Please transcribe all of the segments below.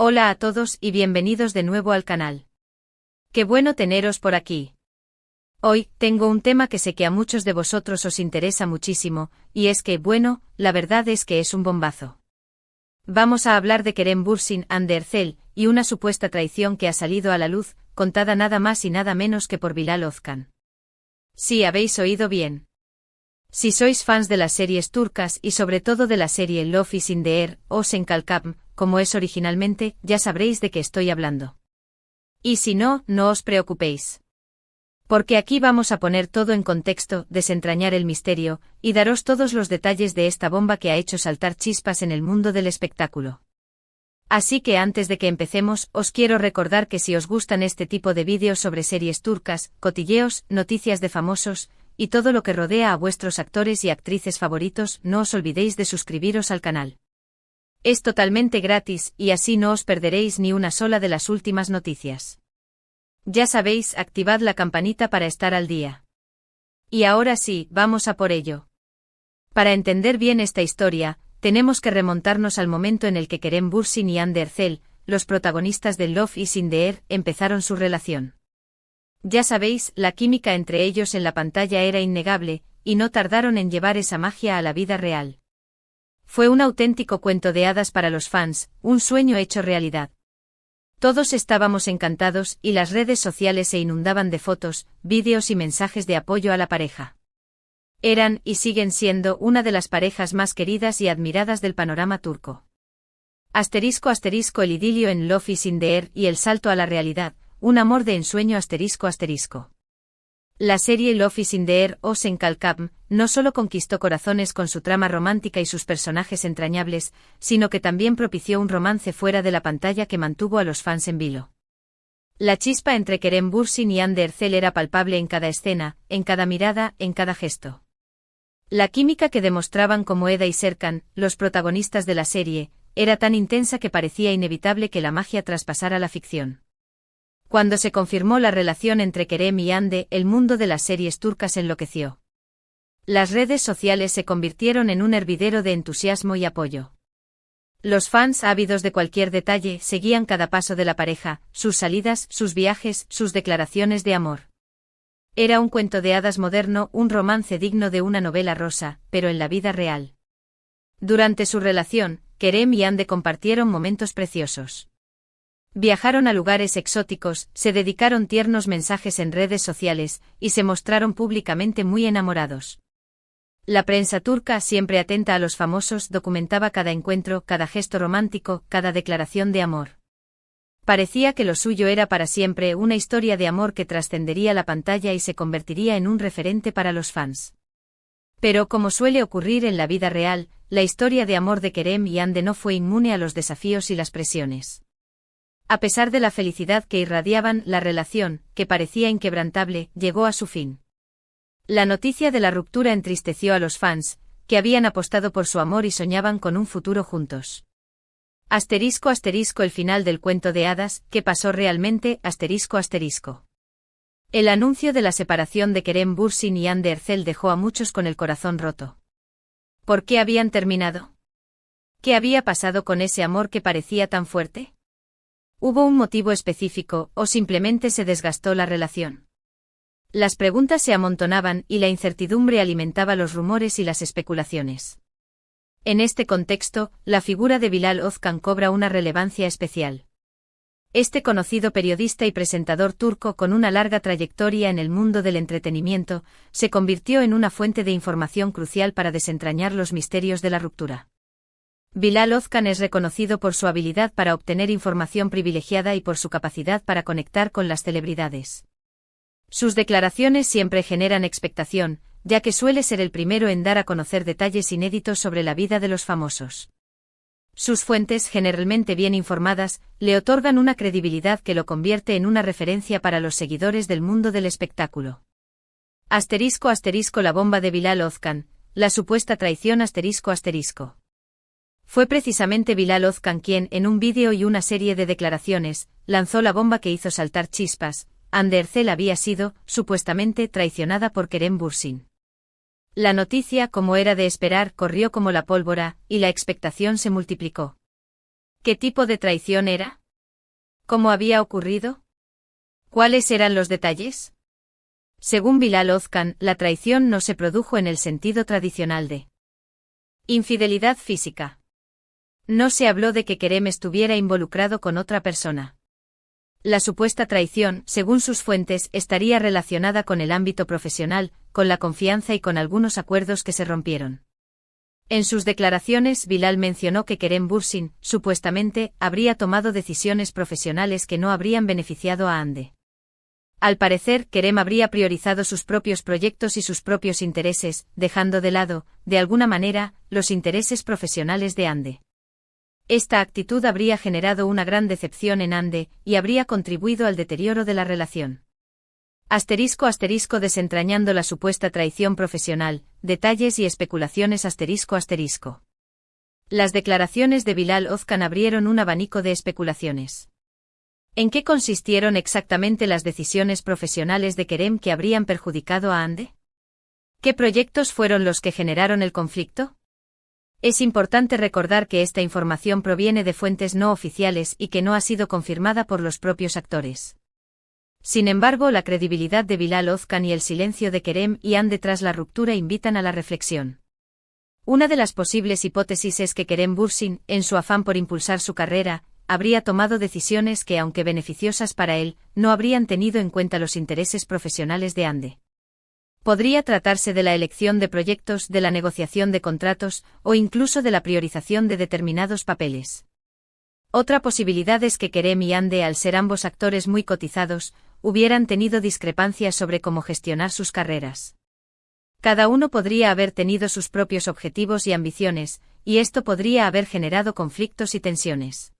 Hola a todos y bienvenidos de nuevo al canal. Qué bueno teneros por aquí. Hoy, tengo un tema que sé que a muchos de vosotros os interesa muchísimo, y es que, bueno, la verdad es que es un bombazo. Vamos a hablar de Kerem Bürsin and the Ercel, y una supuesta traición que ha salido a la luz, contada nada más y nada menos que por Bilal Ozkan. Sí, habéis oído bien. Si sois fans de las series turcas y sobre todo de la serie Love is in the Air, o Sen Kalkam, como es originalmente, ya sabréis de qué estoy hablando. Y si no, no os preocupéis. Porque aquí vamos a poner todo en contexto, desentrañar el misterio, y daros todos los detalles de esta bomba que ha hecho saltar chispas en el mundo del espectáculo. Así que antes de que empecemos, os quiero recordar que si os gustan este tipo de vídeos sobre series turcas, cotilleos, noticias de famosos, y todo lo que rodea a vuestros actores y actrices favoritos, no os olvidéis de suscribiros al canal. Es totalmente gratis, y así no os perderéis ni una sola de las últimas noticias. Ya sabéis, activad la campanita para estar al día. Y ahora sí, vamos a por ello. Para entender bien esta historia, tenemos que remontarnos al momento en el que Kerem Bürsin y Hande Ercel, los protagonistas de Love is in the Air, empezaron su relación. Ya sabéis, la química entre ellos en la pantalla era innegable, y no tardaron en llevar esa magia a la vida real. Fue un auténtico cuento de hadas para los fans, un sueño hecho realidad. Todos estábamos encantados y las redes sociales se inundaban de fotos, vídeos y mensajes de apoyo a la pareja. Eran y siguen siendo una de las parejas más queridas y admiradas del panorama turco. *** El idilio en Love is in the Air y el salto a la realidad, un amor de ensueño ***. La serie Love is in the Air o Sen Kalkam no solo conquistó corazones con su trama romántica y sus personajes entrañables, sino que también propició un romance fuera de la pantalla que mantuvo a los fans en vilo. La chispa entre Kerem Bürsin y Hande Ercel era palpable en cada escena, en cada mirada, en cada gesto. La química que demostraban como Eda y Serkan, los protagonistas de la serie, era tan intensa que parecía inevitable que la magia traspasara la ficción. Cuando se confirmó la relación entre Kerem y Hande, el mundo de las series turcas enloqueció. Las redes sociales se convirtieron en un hervidero de entusiasmo y apoyo. Los fans ávidos de cualquier detalle seguían cada paso de la pareja, sus salidas, sus viajes, sus declaraciones de amor. Era un cuento de hadas moderno, un romance digno de una novela rosa, pero en la vida real. Durante su relación, Kerem y Hande compartieron momentos preciosos. Viajaron a lugares exóticos, se dedicaron tiernos mensajes en redes sociales, y se mostraron públicamente muy enamorados. La prensa turca, siempre atenta a los famosos, documentaba cada encuentro, cada gesto romántico, cada declaración de amor. Parecía que lo suyo era para siempre una historia de amor que trascendería la pantalla y se convertiría en un referente para los fans. Pero como suele ocurrir en la vida real, la historia de amor de Kerem y Hande no fue inmune a los desafíos y las presiones. A pesar de la felicidad que irradiaban, la relación, que parecía inquebrantable, llegó a su fin. La noticia de la ruptura entristeció a los fans, que habían apostado por su amor y soñaban con un futuro juntos. ***, el final del cuento de hadas, ¿qué pasó realmente? ***. El anuncio de la separación de Kerem Bürsin y Hande Ercel dejó a muchos con el corazón roto. ¿Por qué habían terminado? ¿Qué había pasado con ese amor que parecía tan fuerte? ¿Hubo un motivo específico, o simplemente se desgastó la relación? Las preguntas se amontonaban y la incertidumbre alimentaba los rumores y las especulaciones. En este contexto, la figura de Bilal Ozkan cobra una relevancia especial. Este conocido periodista y presentador turco con una larga trayectoria en el mundo del entretenimiento, se convirtió en una fuente de información crucial para desentrañar los misterios de la ruptura. Bilal Ozkan es reconocido por su habilidad para obtener información privilegiada y por su capacidad para conectar con las celebridades. Sus declaraciones siempre generan expectación, ya que suele ser el primero en dar a conocer detalles inéditos sobre la vida de los famosos. Sus fuentes, generalmente bien informadas, le otorgan una credibilidad que lo convierte en una referencia para los seguidores del mundo del espectáculo. ***, la bomba de Bilal Ozkan, la supuesta traición ***. Fue precisamente Bilal Ozkan quien, en un vídeo y una serie de declaraciones, lanzó la bomba que hizo saltar chispas. Hande Ercel había sido, supuestamente, traicionada por Kerem Bürsin. La noticia, como era de esperar, corrió como la pólvora, y la expectación se multiplicó. ¿Qué tipo de traición era? ¿Cómo había ocurrido? ¿Cuáles eran los detalles? Según Bilal Ozkan, la traición no se produjo en el sentido tradicional de infidelidad física. No se habló de que Kerem estuviera involucrado con otra persona. La supuesta traición, según sus fuentes, estaría relacionada con el ámbito profesional, con la confianza y con algunos acuerdos que se rompieron. En sus declaraciones, Bilal mencionó que Kerem Bürsin, supuestamente, habría tomado decisiones profesionales que no habrían beneficiado a Hande. Al parecer, Kerem habría priorizado sus propios proyectos y sus propios intereses, dejando de lado, de alguna manera, los intereses profesionales de Hande. Esta actitud habría generado una gran decepción en Hande, y habría contribuido al deterioro de la relación. Desentrañando la supuesta traición profesional, detalles y especulaciones. Las declaraciones de Bilal Ozkan abrieron un abanico de especulaciones. ¿En qué consistieron exactamente las decisiones profesionales de Kerem que habrían perjudicado a Hande? ¿Qué proyectos fueron los que generaron el conflicto? Es importante recordar que esta información proviene de fuentes no oficiales y que no ha sido confirmada por los propios actores. Sin embargo, la credibilidad de Bilal Ozkan y el silencio de Kerem y Hande tras la ruptura invitan a la reflexión. Una de las posibles hipótesis es que Kerem Bürsin, en su afán por impulsar su carrera, habría tomado decisiones que, aunque beneficiosas para él, no habrían tenido en cuenta los intereses profesionales de Hande. Podría tratarse de la elección de proyectos, de la negociación de contratos, o incluso de la priorización de determinados papeles. Otra posibilidad es que Kerem y Hande, al ser ambos actores muy cotizados, hubieran tenido discrepancias sobre cómo gestionar sus carreras. Cada uno podría haber tenido sus propios objetivos y ambiciones, y esto podría haber generado conflictos y tensiones.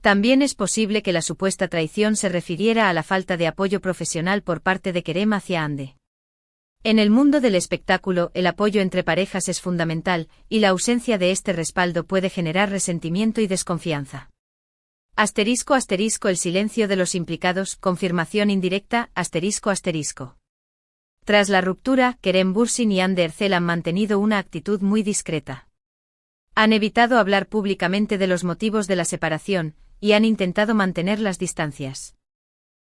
También es posible que la supuesta traición se refiriera a la falta de apoyo profesional por parte de Kerem hacia Hande. En el mundo del espectáculo, el apoyo entre parejas es fundamental, y la ausencia de este respaldo puede generar resentimiento y desconfianza. El silencio de los implicados, confirmación indirecta, Tras la ruptura, Kerem Bürsin y Hande Erçel han mantenido una actitud muy discreta. Han evitado hablar públicamente de los motivos de la separación, y han intentado mantener las distancias.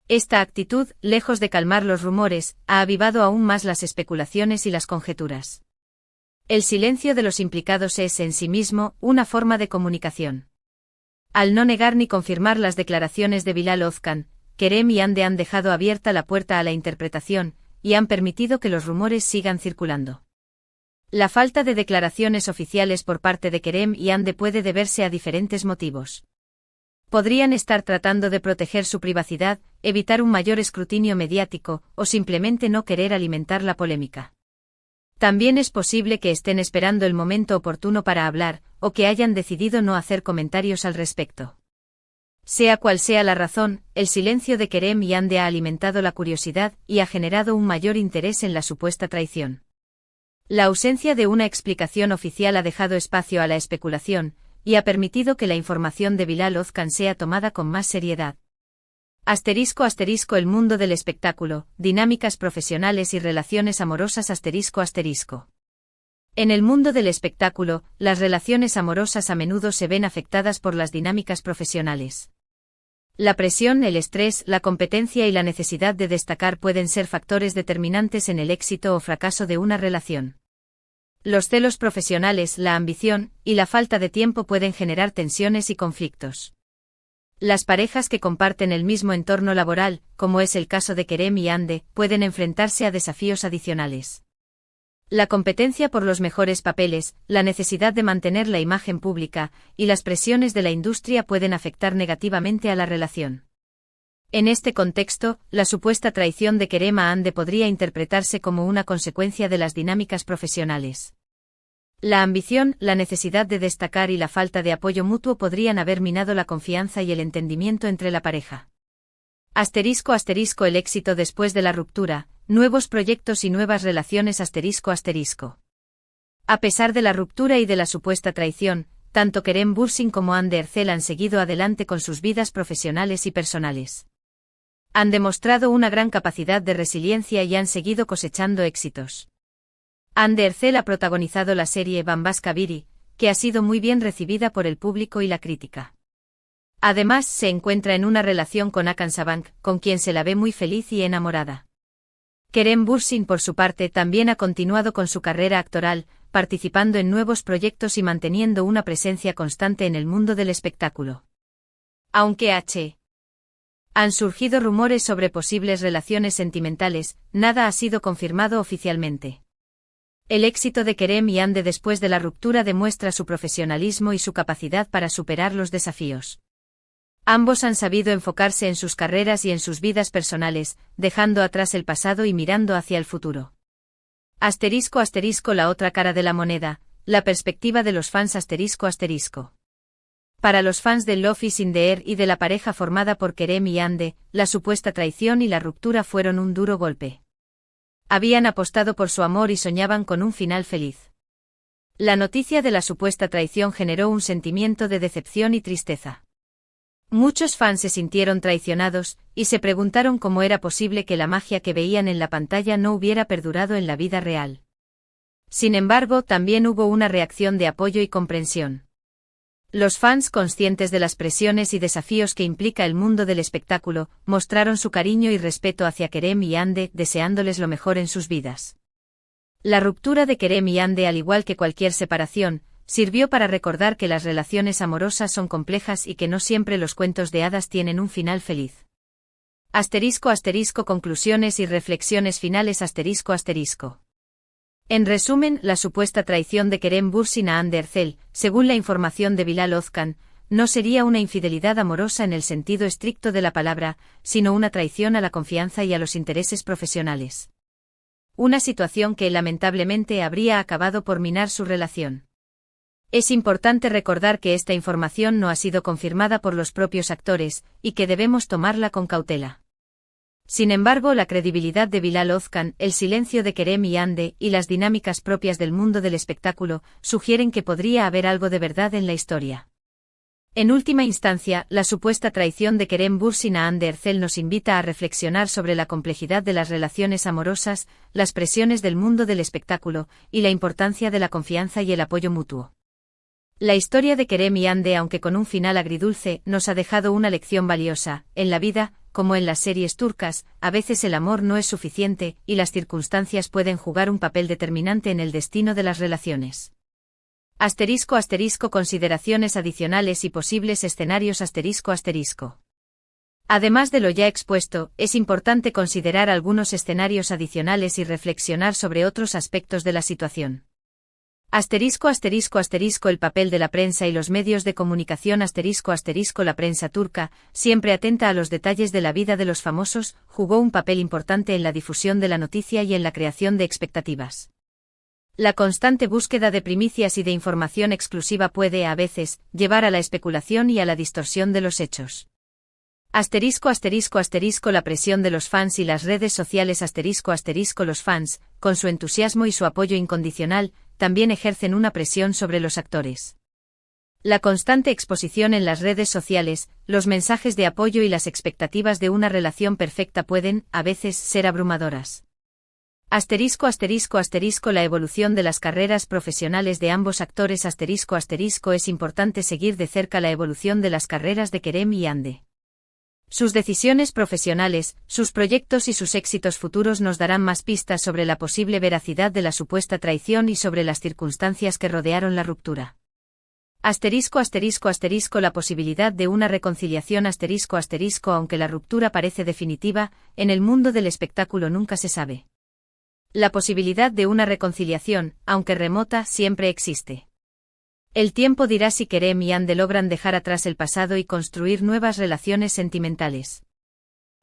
Esta actitud, lejos de calmar los rumores, ha avivado aún más las especulaciones y las conjeturas. El silencio de los implicados es, en sí mismo, una forma de comunicación. Al no negar ni confirmar las declaraciones de Bilal Ozkan, Kerem y Hande han dejado abierta la puerta a la interpretación, y han permitido que los rumores sigan circulando. La falta de declaraciones oficiales por parte de Kerem y Hande puede deberse a diferentes motivos. Podrían estar tratando de proteger su privacidad, evitar un mayor escrutinio mediático, o simplemente no querer alimentar la polémica. También es posible que estén esperando el momento oportuno para hablar, o que hayan decidido no hacer comentarios al respecto. Sea cual sea la razón, el silencio de Kerem y Hande ha alimentado la curiosidad y ha generado un mayor interés en la supuesta traición. La ausencia de una explicación oficial ha dejado espacio a la especulación, y ha permitido que la información de Bilal Ozkan sea tomada con más seriedad. El mundo del espectáculo, dinámicas profesionales y relaciones amorosas. En el mundo del espectáculo, las relaciones amorosas a menudo se ven afectadas por las dinámicas profesionales. La presión, el estrés, la competencia y la necesidad de destacar pueden ser factores determinantes en el éxito o fracaso de una relación. Los celos profesionales, la ambición, y la falta de tiempo pueden generar tensiones y conflictos. Las parejas que comparten el mismo entorno laboral, como es el caso de Kerem y Hande, pueden enfrentarse a desafíos adicionales. La competencia por los mejores papeles, la necesidad de mantener la imagen pública, y las presiones de la industria pueden afectar negativamente a la relación. En este contexto, la supuesta traición de Kerem a Hande podría interpretarse como una consecuencia de las dinámicas profesionales. La ambición, la necesidad de destacar y la falta de apoyo mutuo podrían haber minado la confianza y el entendimiento entre la pareja. El éxito después de la ruptura, nuevos proyectos y nuevas relaciones. A pesar de la ruptura y de la supuesta traición, tanto Kerem Bürsin como Hande Erçel han seguido adelante con sus vidas profesionales y personales. Han demostrado una gran capacidad de resiliencia y han seguido cosechando éxitos. Hande Erçel ha protagonizado la serie Bambaşka Biri, que ha sido muy bien recibida por el público y la crítica. Además, se encuentra en una relación con Hakan Sabank, con quien se la ve muy feliz y enamorada. Kerem Bürsin, por su parte, también ha continuado con su carrera actoral, participando en nuevos proyectos y manteniendo una presencia constante en el mundo del espectáculo. Aunque han surgido rumores sobre posibles relaciones sentimentales, nada ha sido confirmado oficialmente. El éxito de Kerem y Hande después de la ruptura demuestra su profesionalismo y su capacidad para superar los desafíos. Ambos han sabido enfocarse en sus carreras y en sus vidas personales, dejando atrás el pasado y mirando hacia el futuro. ***, la otra cara de la moneda, la perspectiva de los fans ***. Para los fans de Love is in the Air y de la pareja formada por Kerem y Hande, la supuesta traición y la ruptura fueron un duro golpe. Habían apostado por su amor y soñaban con un final feliz. La noticia de la supuesta traición generó un sentimiento de decepción y tristeza. Muchos fans se sintieron traicionados, y se preguntaron cómo era posible que la magia que veían en la pantalla no hubiera perdurado en la vida real. Sin embargo, también hubo una reacción de apoyo y comprensión. Los fans, conscientes de las presiones y desafíos que implica el mundo del espectáculo, mostraron su cariño y respeto hacia Kerem y Hande, deseándoles lo mejor en sus vidas. La ruptura de Kerem y Hande, al igual que cualquier separación, sirvió para recordar que las relaciones amorosas son complejas y que no siempre los cuentos de hadas tienen un final feliz. ***, conclusiones y reflexiones finales ***. En resumen, la supuesta traición de Kerem Bürsin a Hande Erçel, según la información de Bilal Özkan, no sería una infidelidad amorosa en el sentido estricto de la palabra, sino una traición a la confianza y a los intereses profesionales. Una situación que lamentablemente habría acabado por minar su relación. Es importante recordar que esta información no ha sido confirmada por los propios actores, y que debemos tomarla con cautela. Sin embargo, la credibilidad de Bilal Özkan, el silencio de Kerem y Hande, y las dinámicas propias del mundo del espectáculo, sugieren que podría haber algo de verdad en la historia. En última instancia, la supuesta traición de Kerem Bürsin a Hande Erçel nos invita a reflexionar sobre la complejidad de las relaciones amorosas, las presiones del mundo del espectáculo, y la importancia de la confianza y el apoyo mutuo. La historia de Kerem y Hande, aunque con un final agridulce, nos ha dejado una lección valiosa. En la vida, como en las series turcas, a veces el amor no es suficiente, y las circunstancias pueden jugar un papel determinante en el destino de las relaciones. ***, consideraciones adicionales y posibles escenarios ***. Además de lo ya expuesto, es importante considerar algunos escenarios adicionales y reflexionar sobre otros aspectos de la situación. ***, el papel de la prensa y los medios de comunicación ***, la prensa turca, siempre atenta a los detalles de la vida de los famosos, jugó un papel importante en la difusión de la noticia y en la creación de expectativas. La constante búsqueda de primicias y de información exclusiva puede, a veces, llevar a la especulación y a la distorsión de los hechos. ***, la presión de los fans y las redes sociales los fans, con su entusiasmo y su apoyo incondicional, también ejercen una presión sobre los actores. La constante exposición en las redes sociales, los mensajes de apoyo y las expectativas de una relación perfecta pueden, a veces, ser abrumadoras. ***, la evolución de las carreras profesionales de ambos actores ***, es importante seguir de cerca la evolución de las carreras de Kerem y Hande. Sus decisiones profesionales, sus proyectos y sus éxitos futuros nos darán más pistas sobre la posible veracidad de la supuesta traición y sobre las circunstancias que rodearon la ruptura. La posibilidad de una reconciliación aunque la ruptura parece definitiva, en el mundo del espectáculo nunca se sabe. La posibilidad de una reconciliación, aunque remota, siempre existe. El tiempo dirá si Kerem y Hande logran dejar atrás el pasado y construir nuevas relaciones sentimentales.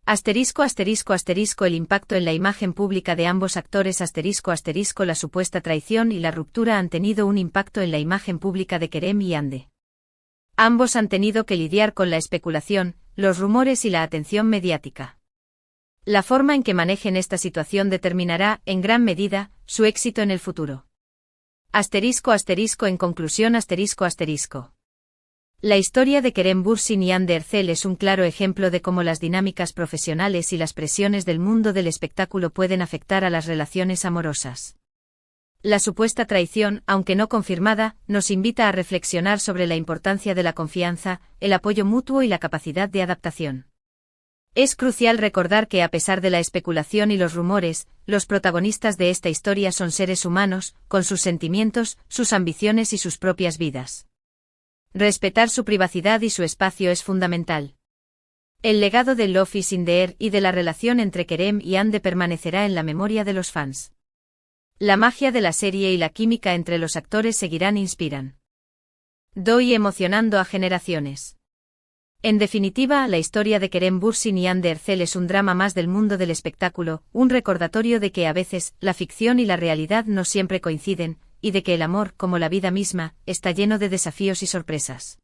El impacto en la imagen pública de ambos actores la supuesta traición y la ruptura han tenido un impacto en la imagen pública de Kerem y Hande. Ambos han tenido que lidiar con la especulación, los rumores y la atención mediática. La forma en que manejen esta situación determinará, en gran medida, su éxito en el futuro. En conclusión La historia de Kerem Bürsin y Hande Erçel es un claro ejemplo de cómo las dinámicas profesionales y las presiones del mundo del espectáculo pueden afectar a las relaciones amorosas. La supuesta traición, aunque no confirmada, nos invita a reflexionar sobre la importancia de la confianza, el apoyo mutuo y la capacidad de adaptación. Es crucial recordar que a pesar de la especulación y los rumores, los protagonistas de esta historia son seres humanos, con sus sentimientos, sus ambiciones y sus propias vidas. Respetar su privacidad y su espacio es fundamental. El legado de Love is in the Air y de la relación entre Kerem y Ande permanecerá en la memoria de los fans. La magia de la serie y la química entre los actores seguirán inspiran. Y emocionando a generaciones. En definitiva, la historia de Kerem Bürsin y Hande Erçel es un drama más del mundo del espectáculo, un recordatorio de que a veces, la ficción y la realidad no siempre coinciden, y de que el amor, como la vida misma, está lleno de desafíos y sorpresas.